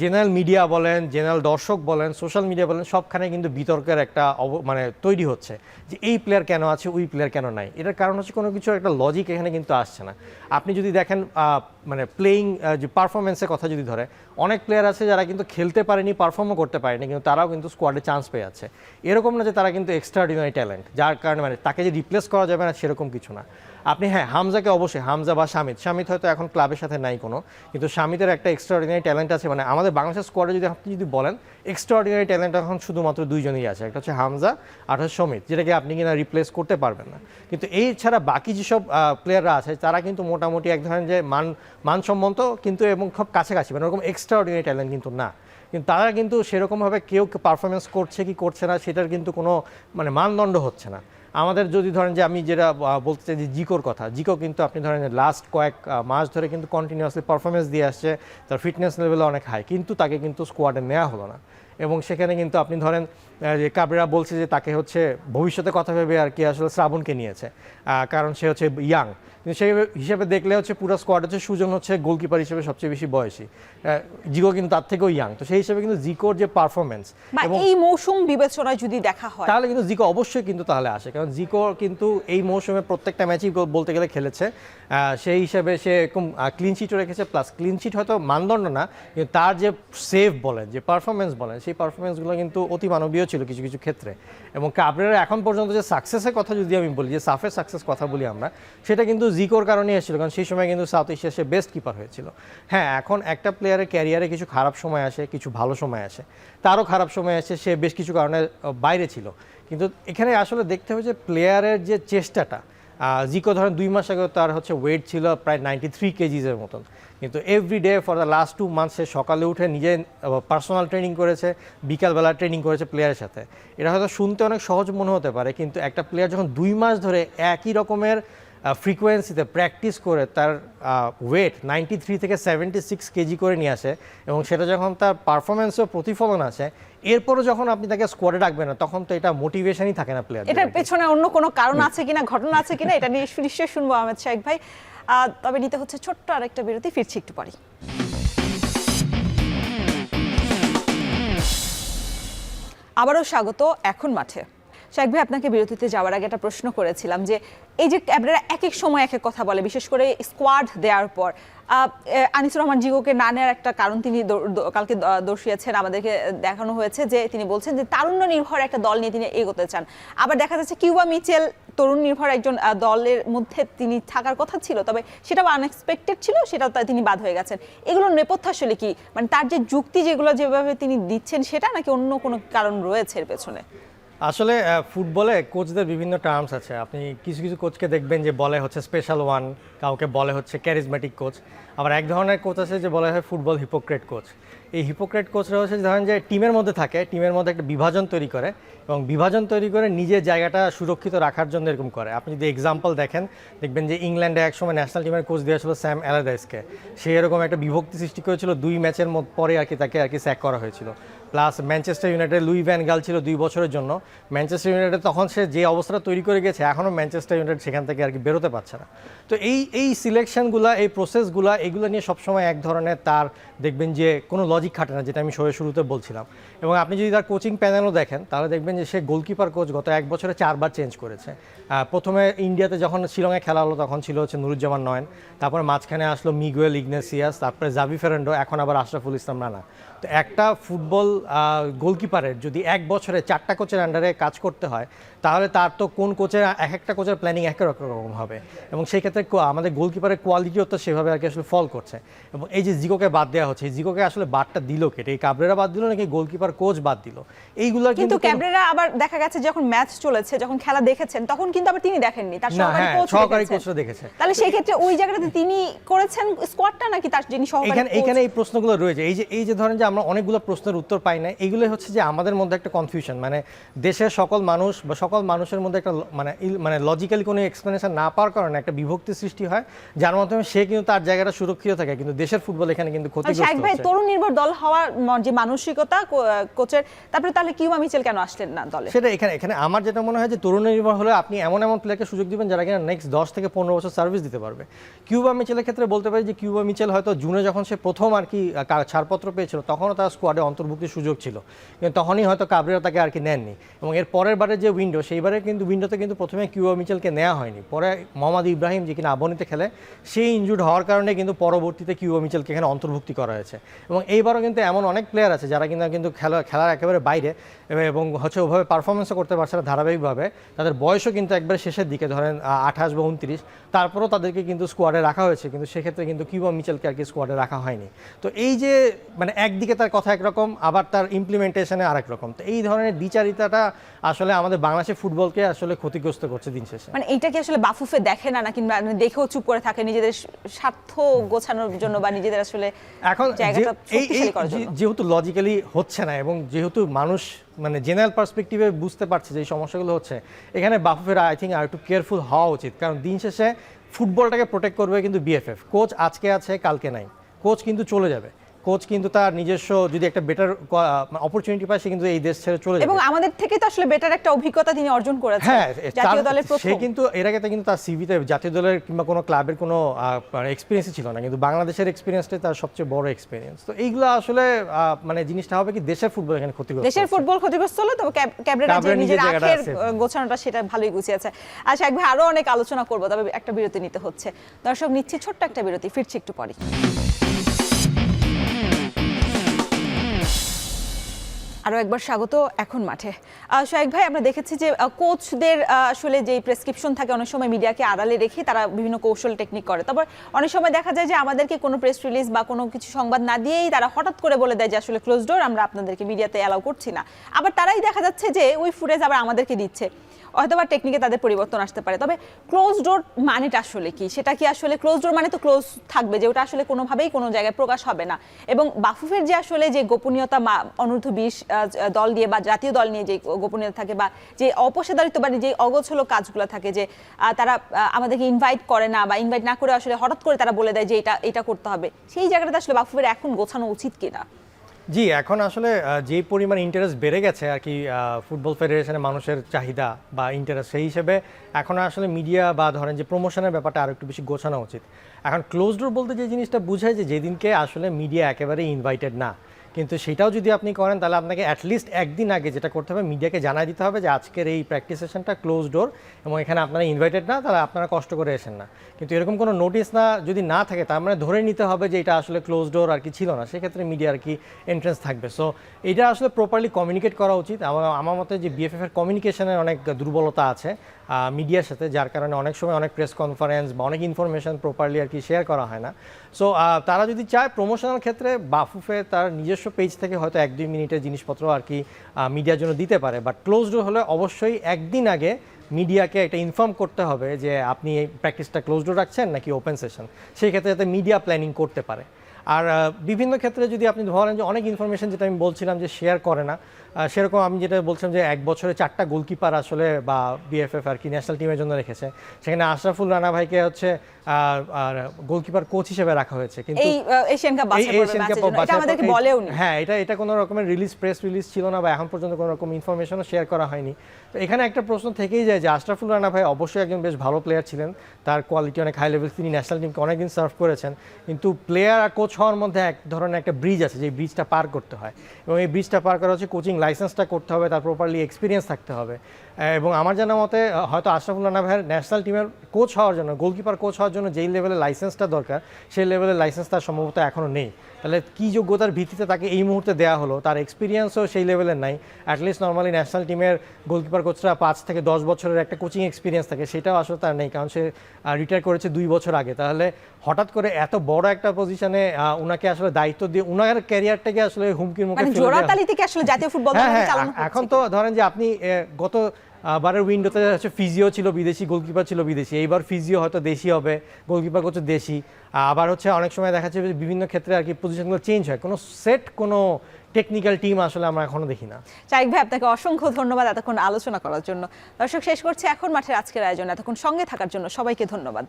জেনারেল মিডিয়া বলেন, জেনারেল দর্শক বলেন, সোশ্যাল মিডিয়া বলেন, সবখানে কিন্তু বিতর্কের একটা মানে তৈরি হচ্ছে যে এই প্লেয়ার কেন আছে, ওই প্লেয়ার কেন নাই। এটার কারণ হচ্ছে কোনো কিছু একটা লজিক এখানে কিন্তু আসছে না। আপনি যদি দেখেন মানে প্লেয়িং যে পারফরমেন্সের কথা যদি ধরে, অনেক প্লেয়ার আছে যারা কিন্তু খেলতে পারেনি, পারফর্মও করতে পারেনি, কিন্তু তারাও কিন্তু স্কোয়াডে চান্স পেয়ে আছে। এরকম না যে তারা কিন্তু এক্সট্রাঅর্ডিনারি ট্যালেন্ট, যার কারণে মানে তাকে যে রিপ্লেস করা যাবে না সেরকম কিছু না। আপনি হ্যাঁ হামজাকে অবশ্যই, হামজা বা শামিত হয়তো এখন ক্লাবের সাথে নাই কোনো, কিন্তু শামিতের একটা এক্সট্রাঅর্ডিনারি ট্যালেন্ট আছে। মানে আমাদের বাংলাদেশের স্কোয়াডে যদি আপনি যদি বলেন এক্সট্রাঅর্ডিনারি ট্যালেন্ট এখন শুধুমাত্র 2জনই আছে, একটা হচ্ছে হামজা আর হচ্ছে সমিত, যেটাকে আপনি কিনা রিপ্লেস করতে পারবেন না। কিন্তু এই ছাড়া বাকি যেসব প্লেয়াররা আছে তারা কিন্তু মোটামুটি এক ধরনের যে মানসম্মত কিন্তু এবং খুব কাছাকাছি, মানে ওরকম এক্সট্রাঅর্ডিনারি ট্যালেন্ট কিন্তু না। কিন্তু তারা কিন্তু সেরকমভাবে কেউ পারফরমেন্স করছে কি করছে না সেটার কিন্তু কোনো মানে মানদণ্ড হচ্ছে না। আমাদের যদি ধরেন যে আমি যেটা বলতে চাই যে জিকোর কথা, জিকো কিন্তু আপনি ধরেন লাস্ট কয়েক মাস ধরে কিন্তু কন্টিনিউয়াসলি পারফরমেন্স দিয়ে আসছে, তার ফিটনেস লেভেল অনেক হাই, কিন্তু তাকে কিন্তু স্কোয়াডে নেওয়া হলো না। এবং সেখানে কিন্তু আপনি ধরেন যে কাবরেরা বলছে যে তাকে হচ্ছে ভবিষ্যতে কথা ভেবে আর কি আসলে শ্রাবণকে নিয়েছে, কারণ সে হচ্ছে ইয়াং। কিন্তু সেই হিসেবে দেখলে হচ্ছে পুরো স্কোয়াড হচ্ছে সুজন হচ্ছে গোলকিপার হিসেবে সবচেয়ে বেশি বয়সী, জিকো কিন্তু তার থেকেও ইয়াং। তো সেই হিসেবে কিন্তু জিকোর যে পারফরমেন্স এই মৌসুম বিবেচনায় যদি দেখা হয় তাহলে কিন্তু জিকো অবশ্যই কিন্তু তাহলে আসে, কারণ জিকো কিন্তু এই মৌসুমে প্রত্যেকটা ম্যাচই বলতে গেলে খেলেছে। সেই হিসাবে সে এরকম ক্লিন শিটও রেখেছে, প্লাস ক্লিন শিট হয়তো মানদণ্ড না, কিন্তু তার যে সেভ বলেন, যে পারফরমেন্স বলেন, সেই পারফরমেন্সগুলো কিন্তু অতি মানবীয় ছিল কিছু কিছু ক্ষেত্রে। এবং কাবরেরা এখন পর্যন্ত যে সাকসেসের কথা যদি আমি বলি, যে সাফের সাকসেস কথা বলি আমরা, সেটা কিন্তু জিকোর কারণে এসেছিল, কারণ সেই সময় কিন্তু সাউথ এশিয়া সে বেস্ট কিপার হয়েছিল। হ্যাঁ, এখন একটা প্লেয়ারের ক্যারিয়ারে কিছু খারাপ সময় আসে, কিছু ভালো সময় আসে, তারও খারাপ সময় আসে, সে বেশ কিছু কারণে বাইরে ছিল। কিন্তু এখানে আসলে দেখতে হবে যে প্লেয়ারের যে চেষ্টাটা, জিকো ধরেন 2 মাস আগে তার হচ্ছে ওয়েট ছিল প্রায় 93 কেজিসের মতন, কিন্তু everyday for the last 2 months সে সকালে উঠে নিজে পার্সোনাল ট্রেনিং করেছে, বিকালবেলা ট্রেনিং করেছে প্লেয়ারের সাথে। এটা হয়তো শুনতে অনেক সহজ মনে হতে পারে, কিন্তু একটা প্লেয়ার যখন 2 মাস ধরে একই রকমের ফ্রিকোয়েন্সিতে প্র্যাকটিস করে তার ওয়েট 93 থেকে 76 কেজি করে নিয়ে আসে, এবং সেটা যখন তার পারফরমেন্সেও প্রতিফলন আসে, এরপরও যখন আপনি তাকে স্কোয়াডে রাখবেন না, তখন তো এটা মোটিভেশনই থাকে না প্লেয়ার। এটার পেছনে অন্য কোনো কারণ আছে কিনা, ঘটনা আছে কিনা, এটা নিয়ে নিশ্চয়ই শুনবো আহমেদ শাইখ ভাই। তবে নিতে হচ্ছে ছোট্ট আরেকটা বিরতি, ফিরছি একটু পরে। আবারও স্বাগত এখন মাঠে। শাইখ ভাই, আপনাকে বিরতিতে যাওয়ার আগে একটা প্রশ্ন করেছিলাম যে এই যে ক্যাবরেরা এক এক সময় এক এক কথা বলে, বিশেষ করে স্কোয়াড দেওয়ার পর আনিসুর রহমান জিকোকে না নেওয়ার একটা কারণ তিনি কালকে দর্শিয়েছেন, আমাদেরকে দেখানো হয়েছে যে তিনি বলছেন যে তারুণ্য নির্ভর একটা দল নিয়ে তিনি এগোতে চান। আবার দেখা যাচ্ছে কিউবা মিচেল তরুণ নির্ভর একজন দলের মধ্যে তিনি থাকার কথা ছিল, তবে সেটাও আনএক্সপেক্টেড ছিল, সেটাও তিনি বাদ হয়ে গেছেন। এগুলোর নেপথ্য আসলে কি, মানে তার যে যুক্তি যেগুলো যেভাবে তিনি দিচ্ছেন সেটা, নাকি অন্য কোনো কারণ রয়েছে এর পেছনে? আসলে ফুটবলে কোচদের বিভিন্ন টার্মস আছে। আপনি কিছু কিছু কোচকে দেখবেন যে বলে হচ্ছে স্পেশাল ওয়ান, কাউকে বলে হচ্ছে ক্যারিজম্যাটিক কোচ, আবার এক ধরনের কোচ আছে যে বলা হয় ফুটবল হিপোক্রেট কোচ। এই হিপোক্রেট কোচরা হচ্ছে ধরেন যে টিমের মধ্যে থাকে, টিমের মধ্যে একটা বিভাজন তৈরি করে, এবং বিভাজন তৈরি করে নিজের জায়গাটা সুরক্ষিত রাখার জন্য এরকম করে। আপনি যদি এক্সাম্পল দেখেন, দেখবেন যে ইংল্যান্ডে একসময় ন্যাশনাল টিমের কোচ দিয়েছিল স্যাম অ্যালারডাইসকে। সে এরকম একটা বিভক্তি সৃষ্টি করেছিল, 2 ম্যাচের পরে আর কি তাকে আর কি স্যাক করা হয়েছিল। Plus Manchester United Louis van Gaal ছিল 2 বছরের জন্য। ম্যানচেস্টার ইউনাইটেড তখন সে যে অবস্থাটা তৈরি করে গেছে, এখনও ম্যানচেস্টার ইউনাইটেড সেখান থেকে আর কি বেরোতে পারছে না। তো এই সিলেকশনগুলো, এই প্রসেসগুলো, এগুলো নিয়ে সবসময় এক ধরনের তার দেখবেন যে কোনো লজিক খাটে না, যেটা আমি শুরুতে বলছিলাম। এবং আপনি যদি তার কোচিং প্যানেলও দেখেন, তাহলে দেখবেন যে সে গোলকিপার কোচ গত 1 বছরে 4 বার চেঞ্জ করেছে। প্রথমে ইন্ডিয়াতে যখন শিলংয়ে খেলা হলো তখন ছিল হচ্ছে নুরুজ্জামান নয়ন, তারপর মাঝখানে আসলো মিগুয়েল ইগনেসিয়াস, তারপরে জাভি ফেরান্ডো, এখন আবার আশরাফুল ইসলাম রানা। তো একটা ফুটবল গোলকিপারের যদি 1 বছরে 4টা কোচের আন্ডারে কাজ করতে হয়, তাহলে তার তো কোন কোচের এক একটা কোচের প্ল্যানিং এক রকম হবে, এবং সেই ক্ষেত্রে আমাদের গোলকিপারের কোয়ালিটিও তো সেভাবে আর কি আসলে ফল করছে। এবং এই যে জিকোকে বাদ দেওয়া হচ্ছে, এই জিকোকে আসলে বাদটা দিল কেটে, এই কাবরেরা বাদ দিল নাকি গোলকিপার কোচ বাদ দিল, এইগুলো কিন্তু ক্যাবরেরা আবার দেখা গেছে যখন ম্যাচ চলেছে, যখন খেলা দেখেছেন, তখন কিন্তু আবার তিনি দেখেননি, তার সহকারী কোচরা দেখেছে। তাহলে সেই ক্ষেত্রে ওই জায়গাটাতে তিনি করেছেন স্কোয়াডটা, নাকি তার যিনি সহকারী কোচ? এখানে এই প্রশ্নগুলো রয়েছে। এই যে ধরেন যে আমরা অনেকগুলো প্রশ্নের উত্তর পাই না, এগুলো হচ্ছে যে আমাদের মধ্যে একটা কনফিউশন, মানে দেশের সকল মানুষ বা সকল মানুষের মধ্যে একটা মানে লজিক্যালি কোনো এক্সপ্লেনেশন না পাওয়ার কারণে একটা বিভক্তি সৃষ্টি হয়, যার মাধ্যমে সে কিন্তু তার জায়গাটা সুরক্ষিত থাকে, কিন্তু দেশের ফুটবল এখানে কিন্তু ক্ষতিগ্রস্ত হচ্ছে। ভাই, তরুণ নির্ভর দল হওয়ার যে মানসিকতা কোচের, তারপরে তাহলে কিউবা মিচেল কেন আসলেন না দলে? সেটা এখানে আমার যেটা মনে হয় যে তরুণ নির্ভর হলে আপনি এমন প্লেয়ারকে সুযোগ দিবেন যারা কিনা নেক্সট 10 থেকে 15 বছর সার্ভিস দিতে পারবে। কিউবা মিচেলের ক্ষেত্রে বলতে পারি যে কিউবা মিচেল হয়তো জুনে যখন সে প্রথম আর কি ছাড়পত্র পেয়েছিল, তখনও তার স্কোয়াডে অন্তর্ভুক্তির সুযোগ ছিল, কিন্তু তখনই হয়তো কাবরেরা তাকে আর কি নেননি। এবং এর পরের বারে যে উইন্ডো, সেইবারে কিন্তু উইন্ডোতে কিন্তু প্রথমে কিউবা মিচেলকে নেওয়া হয়নি, পরে মোহাম্মদ ইব্রাহিম যে কিনা আবনিতে খেলে, সেই ইনজুর্ড হওয়ার কারণে কিন্তু পরবর্তীতে কিউবা মিচেলকে এখানে অন্তর্ভুক্তি করা হয়েছে। এবং এইবারও কিন্তু এমন অনেক প্লেয়ার আছে যারা কিন্তু খেলার একেবারে বাইরে, এবং হচ্ছে ওভাবে পারফরমেন্সও করতে পারছে না ধারাবাহিকভাবে, তাদের বয়সও কিন্তু একবারে শেষের দিকে, ধরেন 28 বা 29, তারপরও তাদেরকে কিন্তু স্কোয়াডে রাখা হয়েছে, কিন্তু সেক্ষেত্রে কিন্তু কিউবা মিচেলকে আর কি স্কোয়াডে রাখা হয়নি। তো এই যে মানে একদিকে তার কথা একরকম, আবার তার ইমপ্লিমেন্টেশনে আরেক রকম, তো এই ধরনের দ্বিচারিতাটা আসলে আমাদের বাংলাদেশের ফুটবলকে আসলে ক্ষতিগ্রস্ত করছে দিন শেষে। মানে এইটা কি আসলে বাফুফে দেখে না, নাকি দেখেও চুপ করে থাকে নিজেদের স্বার্থ গোছানোর জন্য, বা নিজেদের আসলে এখন যেহেতু লজিক্যালি হচ্ছে না, এবং যেহেতু মানুষ মানে জেনারেল পার্সপেক্টিভে বুঝতে পারছে যে এই সমস্যাগুলো হচ্ছে, এখানে বাফুফের আই থিঙ্ক আর একটু কেয়ারফুল হওয়া উচিত, কারণ দিন শেষে ফুটবলটাকে প্রোটেক্ট করবে কিন্তু বিএফএফ। কোচ আজকে আছে, কালকে নাই, কোচ কিন্তু চলে যাবে, কোচ কিন্তু তার নিজস্ব যদি একটা বেটার অপরচুনিটি পায় সে কিন্তু এই দেশ ছেড়ে চলে যাবে। এবং আমাদের থেকে তো আসলে বেটার একটা অভিজ্ঞতা তিনি অর্জন করেছেন হ্যাঁ, জাতীয় দলের সে প্রথম। কিন্তু এর আগে কিন্তু তার সিভিতে জাতীয় দলের কিংবা কোনো ক্লাবের কোনো এক্সপিরিয়েন্সই ছিল না, কিন্তু বাংলাদেশের এক্সপিরিয়েন্সটাই তার সবচেয়ে বড় এক্সপিরিয়েন্স। তো এইগুলো আসলে মানে জিনিসটা হবে কি দেশের ফুটবল এখানে ক্ষতিগ্রস্ত দেশের হচ্ছে। ফুটবল ক্ষতিগ্রস্ত হলো, তবে ক্যাবরেরা যে ক্যাবরেরা নিজের নিজের জায়গাটা আখের আছে। গোছানোটা সেটা ভালোই গুছিয়েছে। আচ্ছা, এক ভাই আরো অনেক আলোচনা করবো, তবে একটা বিরতি নিতে হচ্ছে। দর্শক, নিচ্ছি ছোট্ট একটা বিরতি, ফিরছি একটু পরে। আরো একবার স্বাগত এখন মাঠে। শাহেক ভাই, আমরা দেখেছি যে কোচদের আসলে যে প্রেসক্রিপশন থাকে অনেক সময় মিডিয়াকে আড়ালে রেখে তারা বিভিন্ন কৌশল টেকনিক করে। তারপর অনেক সময় দেখা যায় যে আমাদেরকে কোনো প্রেস রিলিজ বা কোনো কিছু সংবাদ না দিয়েই তারা হঠাৎ করে বলে দেয় যে আসলে ক্লোজ ডোর, আমরা আপনাদেরকে মিডিয়াতে অ্যালাউ করছি না। আবার তারাই দেখা যাচ্ছে যে ওই ফুটেজ আবার আমাদেরকে দিচ্ছে। হয়তোবা টেকনিকে তাদের পরিবর্তন আসতে পারে, তবে ক্লোজ ডোর মানেটা আসলে কি? সেটা কি আসলে ক্লোজ ডোর মানে তো ক্লোজ থাকবে, যে ওটা আসলে কোনোভাবেই কোনো জায়গায় প্রকাশ হবে না। এবং বাফুফের যে আসলে যে গোপনীয়তা অনূর্ধ্ব 20 দল দিয়ে বা জাতীয় দল নিয়ে যে গোপনীয়তা থাকে বা যে অপেশাদারিত্ব বা যে অগোছলো কাজগুলো থাকে, যে তারা আমাদেরকে ইনভাইট করে না বা ইনভাইট না করে আসলে হঠাৎ করে তারা বলে দেয় যে এটা করতে হবে, সেই জায়গাটাতে আসলে বাফুফের এখন গোছানো উচিত কিনা? জি, এখন আসলে যে পরিমাণ ইন্টারেস্ট বেড়ে গেছে আর কি ফুটবল ফেডারেশনের মানুষের চাহিদা বা ইন্টারেস্ট, সেই হিসেবে এখন আসলে মিডিয়া বা ধরেন যে প্রমোশনের ব্যাপারটা আরও একটু বেশি গোছানো উচিত। এখন ক্লোজ ডোর বলতে যে জিনিসটা বোঝায় যে যেদিনকে আসলে মিডিয়া একেবারে ইনভাইটেড না, কিন্তু সেটাও যদি আপনি করেন তাহলে আপনাকে অ্যাটলিস্ট একদিন আগে যেটা করতে হবে, মিডিয়াকে জানাই দিতে হবে যে আজকের এই প্র্যাকটিস সেশনটা ক্লোজ ডোর এবং এখানে আপনারা ইনভাইটেড না, তাহলে আপনারা কষ্ট করে এসেন না। কিন্তু এরকম কোনো নোটিশ যদি না থাকে, তার মানে ধরে নিতে হবে যে এটা আসলে ক্লোজ ডোর আর কি ছিল না, সেক্ষেত্রে মিডিয়া আর কি এন্ট্রেন্স থাকবে। সো এটা আসলে প্রপারলি কমিউনিকেট করা উচিত। আমার মতে যে বিএফএফ এর কমিউনিকেশনের অনেক দুর্বলতা আছে মিডিয়ার সাথে, যার কারণে অনেক সময় অনেক প্রেস কনফারেন্স বা অনেক ইনফরমেশন প্রপারলি আর কি শেয়ার করা হয় না। সো তারা যদি চায় প্রমোশনাল ক্ষেত্রে বাফুফে তার নিজস্ব পেজ থেকে হয়তো 1-2 মিনিটের জিনিসপত্র আর কি মিডিয়ার জন্য দিতে পারে, বাট ক্লোজ ডোর হলে অবশ্যই একদিন আগে মিডিয়াকে একটা ইনফর্ম করতে হবে যে আপনি এই প্র্যাকটিসটা ক্লোজ ডোর রাখছেন নাকি ওপেন সেশন, সেই ক্ষেত্রে যাতে মিডিয়া প্ল্যানিং করতে পারে। আর বিভিন্ন ক্ষেত্রে যদি আপনি ধরেন যে অনেক ইনফরমেশন যেটা আমি বলছিলাম যে শেয়ার করে না, সেরকম আমি যেটা বলছিলাম যে এক বছরে 4টা গোলকিপার আসলে বা বিএফএফ আর কি ন্যাশনাল টিমের জন্য রেখেছে, সেখানে আশরাফুল রানা ভাইকে হচ্ছে আর গোলকিপার কোচ হিসেবে রাখা হয়েছে, কিন্তু এই এশিয়ান কাপ এটা আমাদেরকে বলেওনি। হ্যাঁ, এটা কোনো রকমের প্রেস রিলিজ ছিল না বা এখন পর্যন্ত কোনো রকম ইনফরমেশনও শেয়ার করা হয়নি। তো এখানে একটা প্রশ্ন থেকেই যায় যে আশরাফুল রানা ভাই অবশ্যই একজন বেশ ভালো প্লেয়ার ছিলেন, তার কোয়ালিটি অনেক হাই লেভেল, তিনি ন্যাশনাল টিমকে অনেকদিন সার্ভ করেছেন, কিন্তু প্লেয়ার আর কোচ হওয়ার মধ্যে এক ধরনের একটা ব্রিজ আছে, যে ব্রিজটা পার করতে হয়, এবং এই ব্রিজটা পার করা হচ্ছে কোচিং লাইসেন্সটা করতে হবে, তার প্রপারলি এক্সপিরিয়েন্স থাকতে হবে। এবং আমার জানা মতে হয়তো আশরাফুল রানা ভাইয়ের ন্যাশনাল টিমের কোচ হওয়ার জন্য, গোলকিপার কোচ হওয়ার জন্য যেই লেভেলের লাইসেন্সটা দরকার, সেই লেভেলের লাইসেন্স তার সম্ভবত এখনও নেই। তাহলে কী যোগ্যতার ভিত্তিতে তাকে এই মুহূর্তে দেওয়া হলো, তার এক্সপিরিয়েন্সও সেই লেভেলের নাই। অ্যাটলিস্ট নর্মালি ন্যাশনাল টিমের গোলকিপার কোচরা 5 থেকে 10 বছরের একটা কোচিং এক্সপিরিয়েন্স থাকে, সেটাও আসলে তার নেই, কারণ সে রিটায়ার করেছে 2 বছর আগে। তাহলে হঠাৎ করে এত বড় একটা পজিশনে উনাকে আসলে দায়িত্ব দিয়ে উনার ক্যারিয়ারটাকে আসলে হুমকির মুখে ফেলে দেওয়া। জোড়াতালি থেকে আসলে জাতীয় ফুটবল চালানো হচ্ছে। এখন তো ধরেন যে আপনি গত বারের উইন্ডোতে হচ্ছে ফিজিও ছিল বিদেশি, গোলকিপার ছিল বিদেশি, এইবার ফিজিও হয়তো দেশি হবে, গোলকিপার কোচ দেশি। আবার হচ্ছে অনেক সময় দেখা যাচ্ছে বিভিন্ন ক্ষেত্রে আর কি পজিশনগুলো চেঞ্জ হয়, কোনো সেট কোনো টেকনিক্যাল টিম আসলে আমরা এখনো দেখি না। শাহেক ভাই, আপনাকে অসংখ্য ধন্যবাদ এতক্ষণ আলোচনা করার জন্য। দর্শক, শেষ করছি এখন মাঠের আজকের আয়োজন। এতক্ষণ সঙ্গে থাকার জন্য সবাইকে ধন্যবাদ।